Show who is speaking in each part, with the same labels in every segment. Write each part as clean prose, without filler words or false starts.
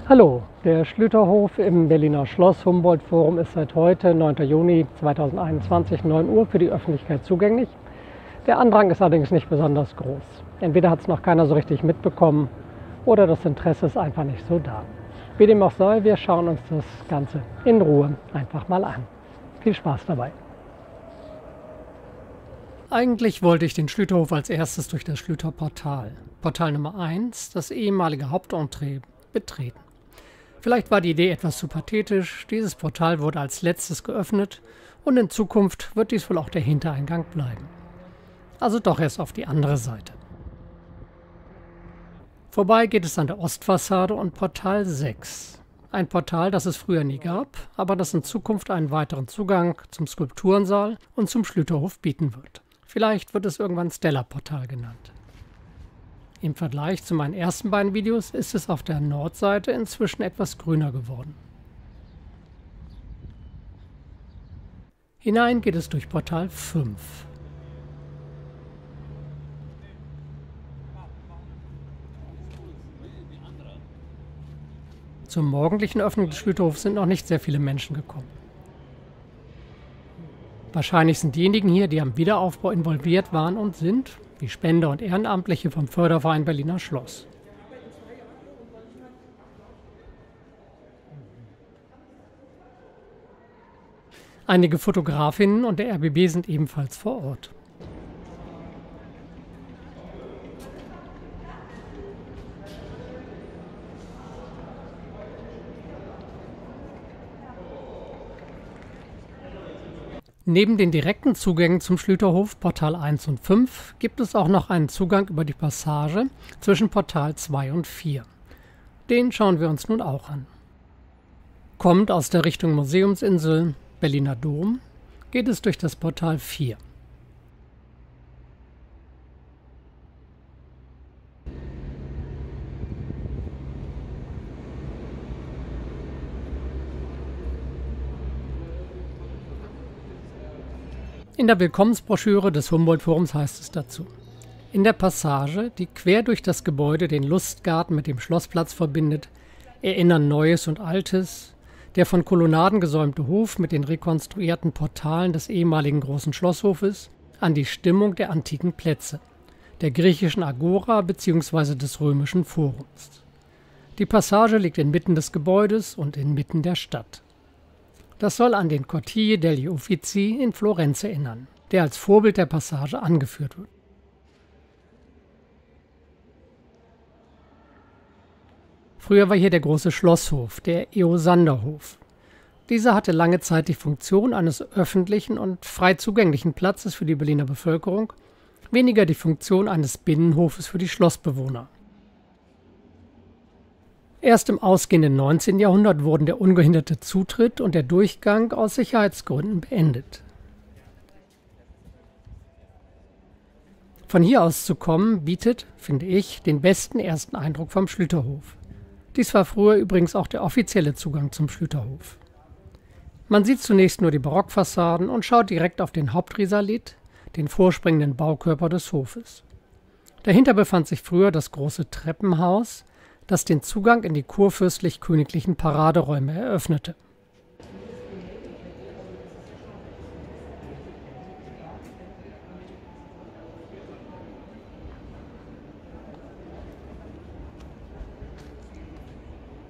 Speaker 1: Hallo, der Schlüterhof im Berliner Schloss Humboldt-Forum ist seit heute, 9. Juni 2021, 9 Uhr für die Öffentlichkeit zugänglich. Der Andrang ist allerdings nicht besonders groß. Entweder hat es noch keiner so richtig mitbekommen oder das Interesse ist einfach nicht so da. Wie dem auch sei, wir schauen uns das Ganze in Ruhe einfach mal an. Viel Spaß dabei! Eigentlich wollte ich den Schlüterhof als erstes durch das Schlüterportal, Portal Nummer 1, das ehemalige Hauptentrée, betreten. Vielleicht war die Idee etwas zu pathetisch, dieses Portal wurde als letztes geöffnet und in Zukunft wird dies wohl auch der Hintereingang bleiben. Also doch erst auf die andere Seite. Vorbei geht es an der Ostfassade und Portal 6. Ein Portal, das es früher nie gab, aber das in Zukunft einen weiteren Zugang zum Skulpturensaal und zum Schlüterhof bieten wird. Vielleicht wird es irgendwann Stella-Portal genannt. Im Vergleich zu meinen ersten beiden Videos ist es auf der Nordseite inzwischen etwas grüner geworden. Hinein geht es durch Portal 5. Zur morgendlichen Öffnung des Schlüterhofs sind noch nicht sehr viele Menschen gekommen. Wahrscheinlich sind diejenigen hier, die am Wiederaufbau involviert waren und sind, wie Spender und Ehrenamtliche vom Förderverein Berliner Schloss. Einige Fotografinnen und der RBB sind ebenfalls vor Ort. Neben den direkten Zugängen zum Schlüterhof Portal 1 und 5 gibt es auch noch einen Zugang über die Passage zwischen Portal 2 und 4. Den schauen wir uns nun auch an. Kommt aus der Richtung Museumsinsel, Berliner Dom, geht es durch das Portal 4. In der Willkommensbroschüre des Humboldt-Forums heißt es dazu: In der Passage, die quer durch das Gebäude den Lustgarten mit dem Schlossplatz verbindet, erinnern Neues und Altes, der von Kolonnaden gesäumte Hof mit den rekonstruierten Portalen des ehemaligen großen Schlosshofes an die Stimmung der antiken Plätze, der griechischen Agora bzw. des römischen Forums. Die Passage liegt inmitten des Gebäudes und inmitten der Stadt. Das soll an den Cortile degli Uffizi in Florenz erinnern, der als Vorbild der Passage angeführt wird. Früher war hier der große Schlosshof, der Eosanderhof. Dieser hatte lange Zeit die Funktion eines öffentlichen und frei zugänglichen Platzes für die Berliner Bevölkerung, weniger die Funktion eines Binnenhofes für die Schlossbewohner. Erst im ausgehenden 19. Jahrhundert wurden der ungehinderte Zutritt und der Durchgang aus Sicherheitsgründen beendet. Von hier aus zu kommen, bietet, finde ich, den besten ersten Eindruck vom Schlüterhof. Dies war früher übrigens auch der offizielle Zugang zum Schlüterhof. Man sieht zunächst nur die Barockfassaden und schaut direkt auf den Hauptrisalit, den vorspringenden Baukörper des Hofes. Dahinter befand sich früher das große Treppenhaus, das den Zugang in die kurfürstlich-königlichen Paraderäume eröffnete.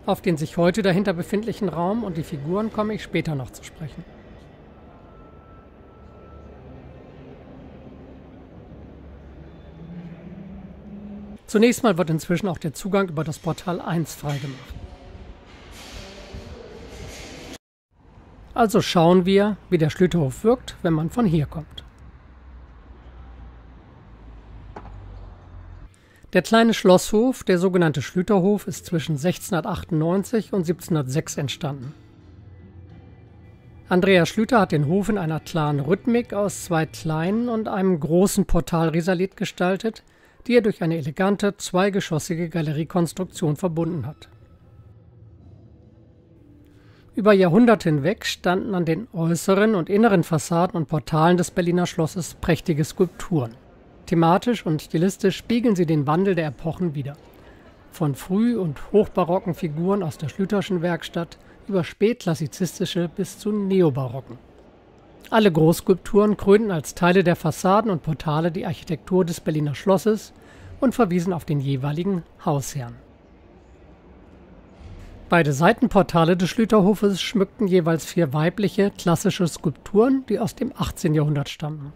Speaker 1: Auf den sich heute dahinter befindlichen Raum und die Figuren komme ich später noch zu sprechen. Zunächst mal wird inzwischen auch der Zugang über das Portal 1 freigemacht. Also schauen wir, wie der Schlüterhof wirkt, wenn man von hier kommt. Der kleine Schlosshof, der sogenannte Schlüterhof, ist zwischen 1698 und 1706 entstanden. Andreas Schlüter hat den Hof in einer klaren Rhythmik aus zwei kleinen und einem großen Portalrisalit gestaltet, die er durch eine elegante, zweigeschossige Galeriekonstruktion verbunden hat. Über Jahrhunderte hinweg standen an den äußeren und inneren Fassaden und Portalen des Berliner Schlosses prächtige Skulpturen. Thematisch und stilistisch spiegeln sie den Wandel der Epochen wider. von früh- und hochbarocken Figuren aus der Schlüterschen Werkstatt über spätklassizistische bis zu neobarocken. Alle Großskulpturen krönten als Teile der Fassaden und Portale die Architektur des Berliner Schlosses und verwiesen auf den jeweiligen Hausherrn. Beide Seitenportale des Schlüterhofes schmückten jeweils 4 weibliche, klassische Skulpturen, die aus dem 18. Jahrhundert stammten.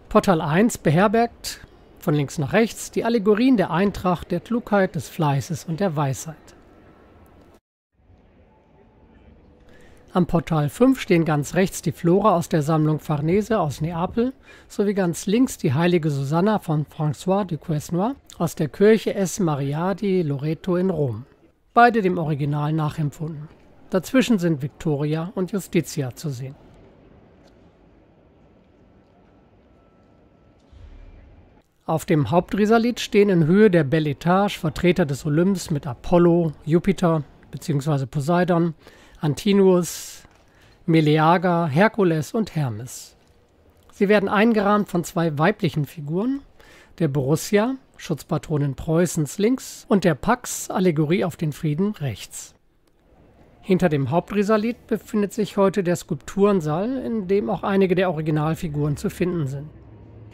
Speaker 1: Portal 1 beherbergt, von links nach rechts, die Allegorien der Eintracht, der Klugheit, des Fleißes und der Weisheit. Am Portal 5 stehen ganz rechts die Flora aus der Sammlung Farnese aus Neapel sowie ganz links die heilige Susanna von François de Quesnoy aus der Kirche S. Maria di Loreto in Rom. Beide dem Original nachempfunden. Dazwischen sind Victoria und Justitia zu sehen. Auf dem Hauptrisalit stehen in Höhe der Belle Etage Vertreter des Olymps mit Apollo, Jupiter bzw. Poseidon, Antinous, Meleager, Herkules und Hermes. Sie werden eingerahmt von 2 weiblichen Figuren, der Borussia, Schutzpatronin Preußens links, und der Pax, Allegorie auf den Frieden rechts. Hinter dem Hauptrisalit befindet sich heute der Skulpturensaal, in dem auch einige der Originalfiguren zu finden sind.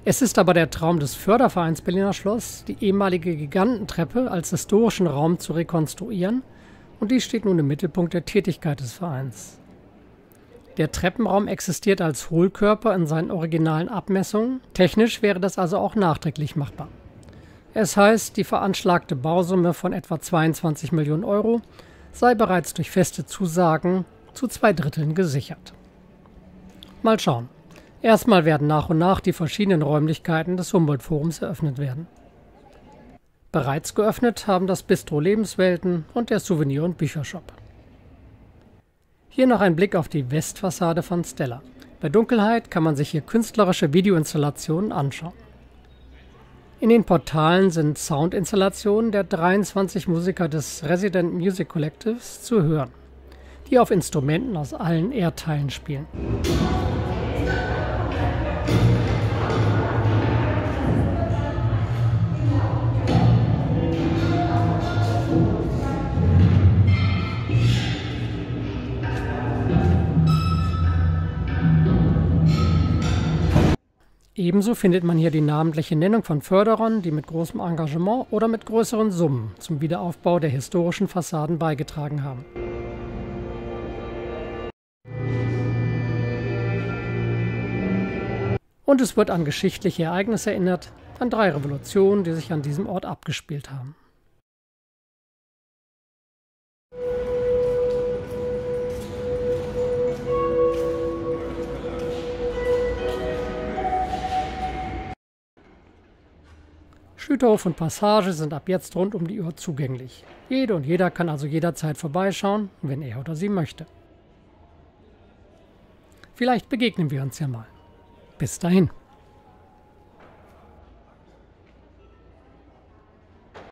Speaker 1: Es ist aber der Traum des Fördervereins Berliner Schloss, die ehemalige Gigantentreppe als historischen Raum zu rekonstruieren, und die steht nun im Mittelpunkt der Tätigkeit des Vereins. Der Treppenraum existiert als Hohlkörper in seinen originalen Abmessungen, technisch wäre das also auch nachträglich machbar. Es heißt, die veranschlagte Bausumme von etwa 22 Millionen Euro sei bereits durch feste Zusagen zu 2/3 gesichert. Mal schauen. Erstmal werden nach und nach die verschiedenen Räumlichkeiten des Humboldt-Forums eröffnet werden. Bereits geöffnet haben das Bistro Lebenswelten und der Souvenir- und Büchershop. Hier noch ein Blick auf die Westfassade von Stella. Bei Dunkelheit kann man sich hier künstlerische Videoinstallationen anschauen. In den Portalen sind Soundinstallationen der 23 Musiker des Resident Music Collectives zu hören, die auf Instrumenten aus allen Erdteilen spielen. Ebenso findet man hier die namentliche Nennung von Förderern, die mit großem Engagement oder mit größeren Summen zum Wiederaufbau der historischen Fassaden beigetragen haben. Und es wird an geschichtliche Ereignisse erinnert, an 3 Revolutionen, die sich an diesem Ort abgespielt haben. Schlüterhof und Passage sind ab jetzt rund um die Uhr zugänglich. Jede und jeder kann also jederzeit vorbeischauen, wenn er oder sie möchte. Vielleicht begegnen wir uns ja mal. Bis dahin.